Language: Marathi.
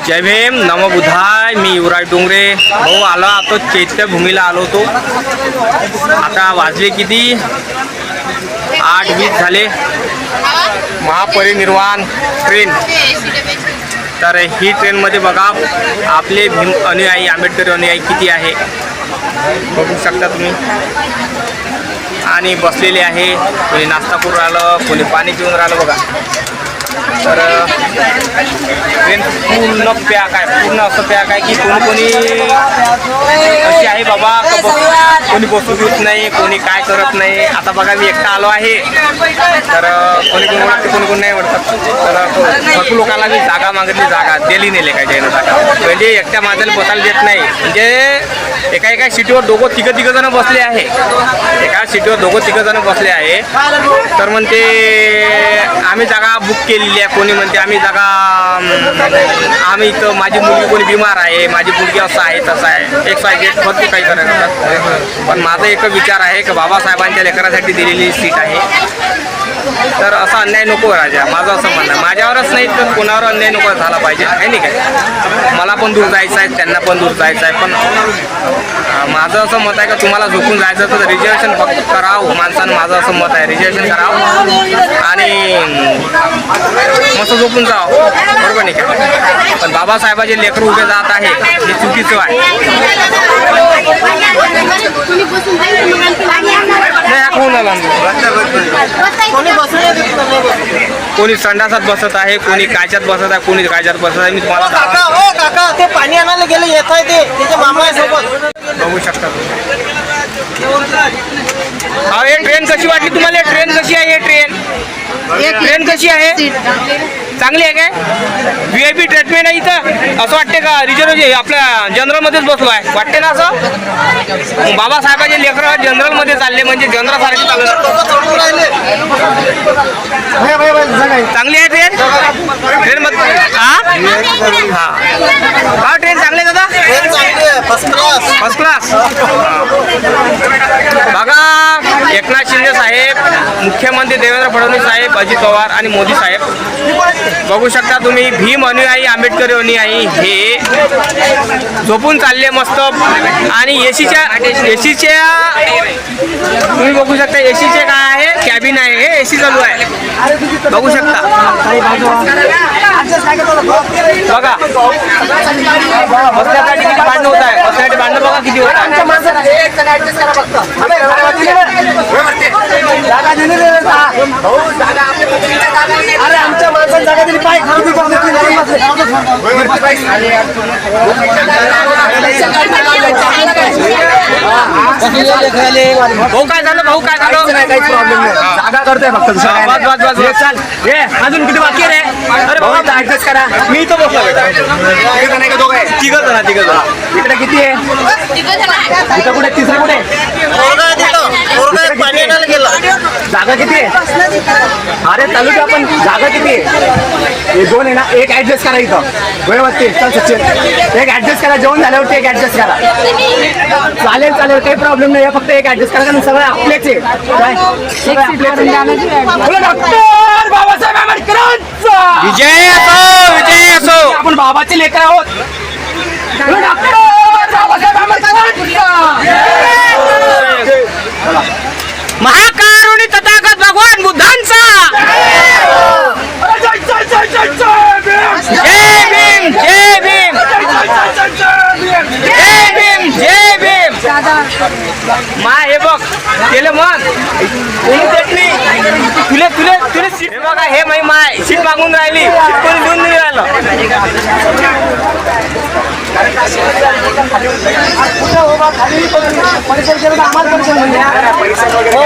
जय भीम, नमो बुद्धाय. मी युवराज डोंगरे भाऊ आलो आता चैत्यभूमीला आलो होतो. आता वाजले किती 8:20 झाले. महापरिनिर्वाण ट्रेन. तर ही ट्रेनमध्ये बघा आपले भीम अनुयायी, आंबेडकर अनुयायी किती आहे बघू शकता तुम्ही. आणि बसलेले आहे, कोणी नाश्ता करून राहिलं, कोणी पाणी पिऊन राहिलं बघा. तर ट्रेन पूर्ण पॅक आहे, पूर्ण असं पॅक आहे की कोणी अशी आहे बाबा कोणी बसू देत नाही, कोणी काय करत नाही. आता बघा मी एकटा आलो आहे. तर कोणी ओळखते, कोणी नाही ओळखत. तर भरपूर लोकांना मी जागा मागितली, जागा दिली नाही काय जायला जागा. म्हणजे एकट्या माणसाला बसायला देत नाही. म्हणजे एका सीटीवर तिघं जण बसले आहे. एका सीटीवर तिघं जण बसले आहे. तर म्हणते आम्ही जागा बुक केलेली आहे. कोणी म्हणते आम्ही जागा इथं माझी मुलगी कोणी बिमार आहे, माझी मुलगी असं आहे तसं आहे, एक भरपूर काही करायचं. पण माझा एक विचार आहे की बाबासाहेबांच्या लेकरासाठी दिलेली सीट आहे. तर असा अन्याय नको राजा, माझं असं म्हणणं. माझ्यावरच नाही तर कोणावर अन्याय नको झाला पाहिजे आहे नाही काय. मला पण दूर जायचं आहे, त्यांना पण दूर जायचं आहे. पण माझं असं मत आहे का तुम्हाला झोपून जायचं तर रिझर्वेशन फक्त करावं माणसानं. माझं असं मत आहे, रिझर्वेशन करावं आणि मस्त झोपून जावं, बरोबर नाही का. पण बाबासाहेबाचे लेकरं उभे जात आहे हे चुकीचं आहे. कोणी संडासात बसत आहे, कोणी कायच्यात बसत आहे, कोणी कायच्यात बसत आहे. मी तुम्हाला काका ते पाणी आणायला गेले, येत आहे ते त्याच्या मामासोबत बघू शकता. हा, हे ट्रेन कशी वाटली तुम्हाला? ट्रेन कशी आहे? ट्रेन कशी आहे? चांगली आहे काय? VIP ट्रीटमेंट आहे इथं असं वाटते का? रिझर्व आपल्या जनरलमध्येच बसलो आहे वाटते ना असं? बाबासाहेबांचे लेकरं जनरलमध्ये चालले म्हणजे जनरल सारखे चालत. चांगली आहे ट्रेन मध्ये. हा ट्रेन चांगली आहे दादा, फर्स्ट क्लास. बघा एकनाथ शिंदे साहेब, मुख्यमंत्री देवेंद्र फडणवीस साहेब, अजित पवार आणि मोदी साहेब बघू शकता तुम्ही. भीम अनुयायी, आंबेडकर अनुयायी हे झोपून चालले मस्त. आणि एसीच्या तुम्ही बघू शकता. एसीचे काय आहे, कॅबिन आहे, हे एसी चालू आहे बघू शकता. बघा बसण्यासाठी किती भांडण होत आहे, बसण्यासाठी भांडण बघा किती होत आहे. अरे आमच्या माणसाला जागा दिली पाय भाऊ काय झालं? काही प्रॉब्लेम नाही, जागा करतोय फक्त. चाल अजून किती बाकी रे? अरे भाऊ ऍडजस्ट करा. मी इथं बसलो बेटा. तिघ जण. इकडे किती आहे? इथं कुठे? तिसरं कुठे? पाणी आणायला गेलं. जागा किती आहे? अरे चालू की आपण. जागा किती आहे? हे दोन आहे ना, एक ऍडजस्ट करा इथं. वयवत्ती चल सचिन, एक ऍडजस्ट करा. जेवण झाल्यावरती एक ऍडजस्ट करा. चालेल काही प्रॉब्लेम नाही. फक्त एक ऍडजस्ट करा कारण सगळं आपलेच आहे. सगळं आपलेच. डॉक्टर बाबासाहेब आंबेडकरांचा विजय असो. आपण बाबाचे लेकर आहोत. डॉक्टर बाबासाहेब आंबेडकरांचा. महाकारुणी तथागत भगवान बुद्धांचा. जय भीम. मा हे बघ केलं मग कोणी देत नाही तुले सीट. बघा हे माय सीट मागून राहिली, सीट कोणी देऊन नाही राहिलं.